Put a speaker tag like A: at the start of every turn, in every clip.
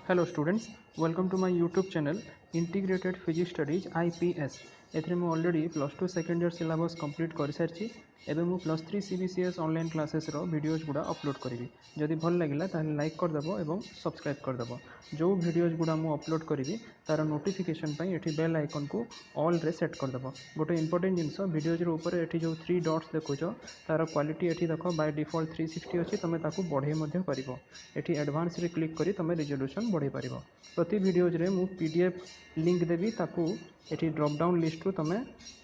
A: Hello students, welcome to my YouTube channel Integrated Physics Studies IPS. एथरे मु already +2 second year syllabus complete कर सारी एवं मु +3 CBCS online classes रो videos गुड़ा upload करी जदि भल लगिला ताहले लाइक करदेव और सब्सक्राइब करदेव जो वीडियोज गुड़ा मु अपलोड करी तार नोटिफिकेशन पाई एठी बेल आइकन को ऑल रे सेट करदेव गोटे इंपोर्टेंट जिनस वीडियोज ऊपर एठी जो 3 डॉट्स देखुच तार क्वालिटी एठी देख बाय डिफॉल्ट 360 अच्छी तुम ताकू बढ़े मध्य करिवो एठी एडवांस रे क्लिक करी तुम रिजोल्यूशन बढ़े पारिबो प्रति वीडियोज रे मु पीडीएफ लिंक देवी ताकू एठी ड्रॉप डाउन लिस्ट रू तुम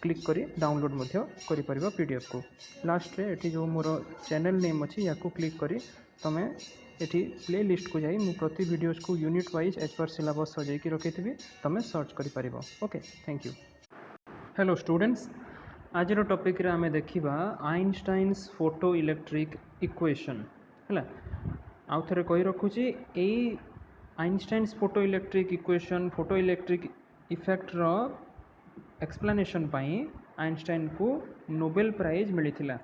A: क्लिक करी डाउनलोड मध्य करि परिबो पीडीएफ को लास्ट रे एठी जो मोर चैनल नेम अछि याकू क्लिक करी तुम एठी प्ले लिस्ट को जाई मु प्रति वीडियोज को unit wise as per syllabus सजाई की रखिथिबी तुम सर्च करि परिबो। Okay, thank you. Hello students, आज टॉपिक रे आमे देखिबा आइंस्टाइन्स फोटो इलेक्ट्रिक इक्वेशन हला आउ थरे कहि रखुची ए Einstein's photoelectric equation photoelectric effect रो एक्सप्लेनेशन पाई आइंस्टाइन को नोबेल प्राइज मिलिथिला।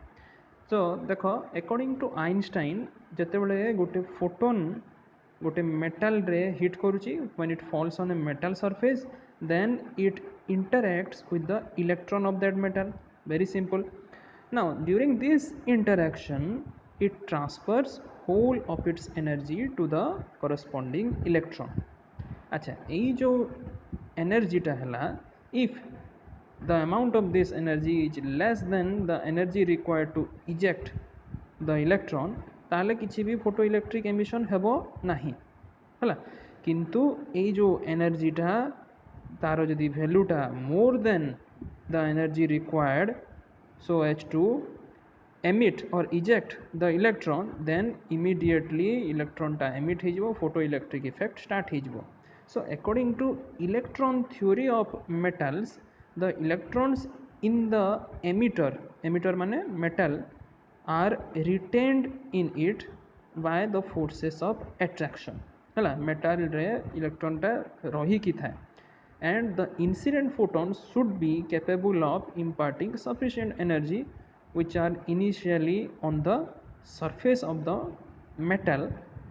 A: तो देख अकॉर्डिंग टू आइंस्टाइन जेतेबेले गोटे फोटोन गोटे मेटल रे हिट करुची when it falls on a metal surface then it interacts with the electron of that metal. Very simple. Now during this interaction it transfers whole of its energy to the corresponding electron. अच्छा, ये जो energy टा हला if the amount of this energy is less than the energy required to eject the electron ताले किसी भी photo electric emission हेबो नहीं हला किंतु ये जो एनर्जी टा तार जदि भैल्यूटा more than the energy required so as to emit or eject the electron then immediately electron टा एमिट हो फोटो इलेक्ट्रिक इफेक्ट स्टार्ट हो। So according to electron theory of metals the electrons in the emitter माने metal are retained in it by the forces of attraction है metal रे electron टा रही कि थाए and the incident photons should be capable of imparting sufficient energy which are initially on the surface of the metal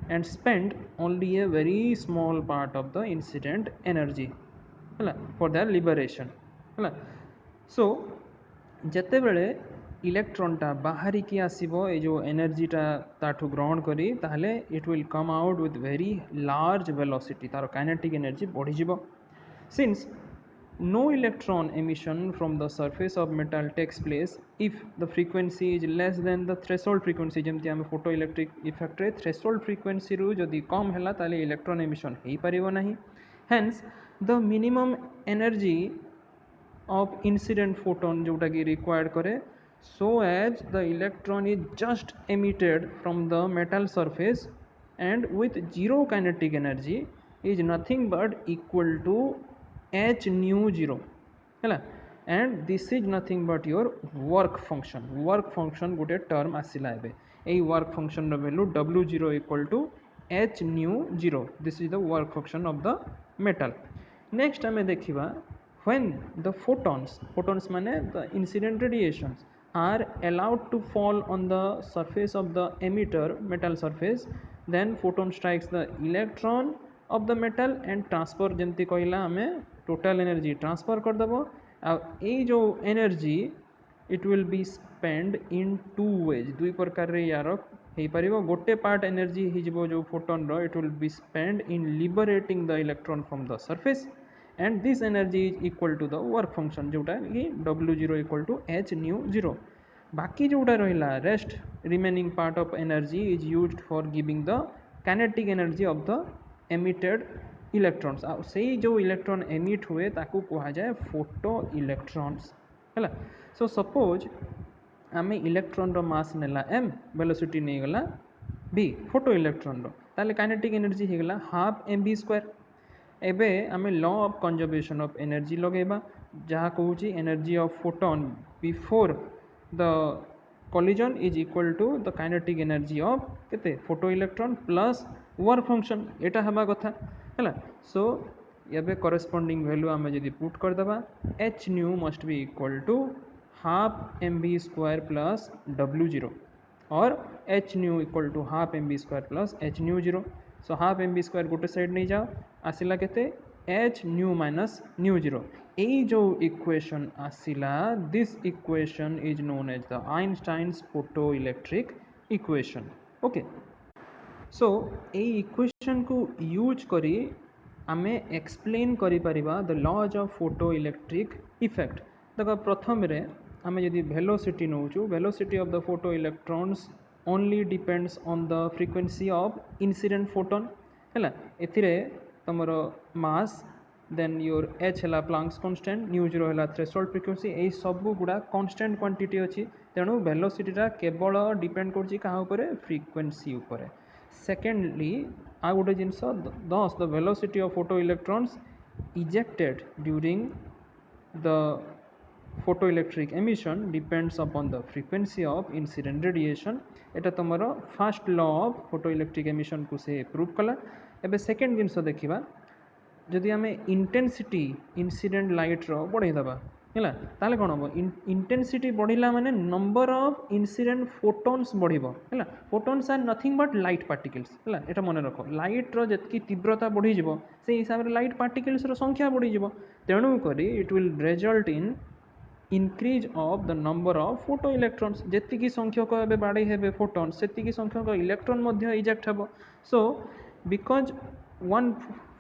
A: and spend only a very small part of the incident energy for their liberation. So जते बेले electron टा बाहरी की आसीबो ए जो energy टा ताठू ग्रहण करी ताहले it will come out with very large velocity तार काइनेटिक एनर्जी बढ़ी जिवो. Since no electron emission from the surface of metal takes place if the frequency is less than the threshold frequency जेमती आम photo electric effect रे threshold frequency रु जदि कम है ताले electron emission हो पारिबो नहीं. Hence the minimum energy of incident photon जोटा कि रिक्वायर्ड करे so as the electron is just emitted from the metal surface and with zero kinetic energy is nothing but equal to h nu 0 है and this is nothing but your work function गोटे term आसिला एबे ए work function रो value w0 equal to h nu 0 this is the work function of the metal. Next आमे देखिबा when the photons माने the incident radiations are allowed to fall on the surface of the emitter metal surface then photon strikes the electron of the metal and transfer जमती कहला हमें total energy transfer कर देबो आ ए जो energy it will be spend in two ways दुई प्रकार रे यार हे परिबो गोटे पार्ट एनर्जी हि जिवो जो फोटोन रो it will be spend in liberating the electron from the surface and this energy is equal to the work function जोटा कि w0 equal to h nu 0. बाकी जोटा रहिला rest remaining part of energy is used for giving the kinetic energy of the emitted electrons आ से जो electron emit हुए ताकू कहा जाए फोटो इलेक्ट्रॉन्स है. सो सपोज आम इलेक्ट्रॉन रो मास नेला m वेलोसिटी नहीं गला b फोटो इलेक्ट्रॉन रो ताले काइनेटिक एनर्जी हे गला हाफ mv². एबे आमे law of conservation of energy लगेबा जहाँ कहूँ energy of photon before the collision is equal to the kinetic energy of केते photoelectron plus work function एटा हबा कथा हैला. सो एबे कॉरेस्पोंडिंग वैल्यू आमे जदी पुट कर देबा h nu must be equal to half mv² plus w0 or h nu equal to half mv² plus h nu 0. So half m v square गोटे साइड नहीं जाओ आसला केते h nu minus nu zero यही जो equation आसला this equation is known as the Einstein's photoelectric equation okay so ये equation को यूज करी आमे एक्सप्लेन करि परिबा the laws of photoelectric effect देखो प्रथम रे आमे यदि वेलोसिटी नौचु velocity of the photoelectrons only depends on the frequency of incident photon हैला एथिरे तमरो मास देन योर एच है प्लांक्स कांस्टेंट न्यू जीरो है थ्रेशोल्ड फ्रिक्वेंसी यही सब गुड़ा कांस्टेंट क्वांटिटी अच्छी तेणु वेलोसिटीटा केवल डिपेंड कर फ्रिक्वेंसी उपर सेकेंडली आ गोटे जिनस दस the velocity of photo electrons ejected during the photoelectric emission depends upon the frequency of incident radiation एटा तुमर first law of photoelectric emission को से प्रूव कला एबे सेकेंड जिनस देखिबा जदि आम इंटेंसिटी इनसीडेंट लाइट रो बढ़ाई दबा है ताले कौन हम इंटेंसिटी बढ़ला माने नंबर ऑफ इंसिडेंट फोटोन्स बढ़िबो है photons are nothing but light particles है एटा मन रख लाइट रो जतकी तीव्रता बढ़ी जिवो से हिसाब रे लाइट पार्टिकल्स रो संख्या बढ़ी जिवो तेणु करी it will result in increase of the number of photo electrons जेतिकी संख्यक एबे बाडे हेबे फोटोन सेतिकी संख्यक इलेक्ट्रॉन मध्य इजेक्ट हेबो so because one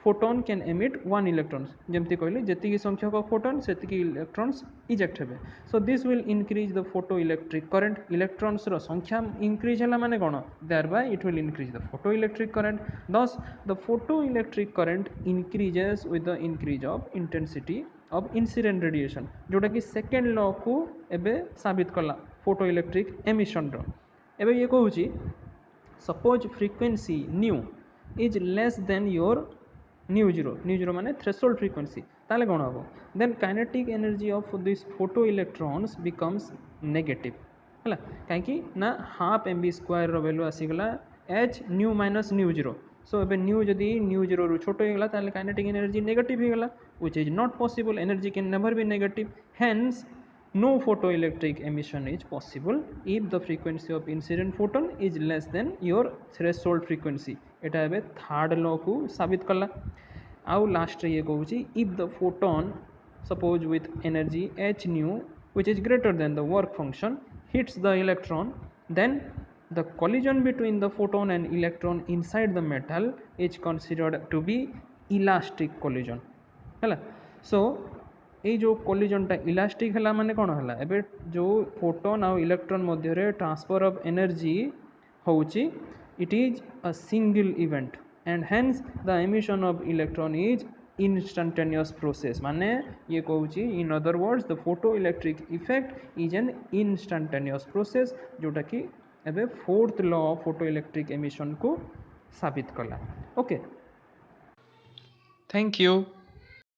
A: photon can emit one electrons जेमती कहली जेतिकी संख्यक फोटोन सेतिकी इलेक्ट्रॉन्स इजेक्ट हेबे so this will increase the photoelectric current electrons रो संख्या इंक्रीज हला माने कोन thereby it will increase the photoelectric current thus the photoelectric current increases with the increase of intensity of incident radiation जोटा कि second law को एबे साबित कला फोटो इलेक्ट्रिक एमिशन रो एबे ये कहूची suppose frequency nu is less than your nu zero माने थ्रेशोल्ड फ्रीक्वेंसी ताले कोन हबो then kinetic energy of this photoelectrons becomes negative है कहीं ना half m v square value आसीगला h nu minus nu zero so एबे nu जदि न्यू जीरो रु छोट हो गला ताले काइनेटिक एनर्जी नेगेटिव हो गला which is not possible energy can never be negative hence no photoelectric emission is possible if the frequency of incident photon is less than your threshold frequency एटा एबे third law को साबित कला आउ last ये कहूची if the photon suppose with energy h nu which is greater than the work function hits the electron then the collision between the photon and electron inside the metal is considered to be elastic collision है सो ये जो कोलिजनटा elastic है माने कौन है एबे जो photon आउ इलेक्ट्रॉन मध्य रे ट्रांसफर ऑफ एनर्जी होउची it is a single event and hence the emission of electron is instantaneous process माने ये कहूची in other words the photoelectric effect is an instantaneous process जोटा कि एबे fourth law of photoelectric emission को साबित कला okay thank you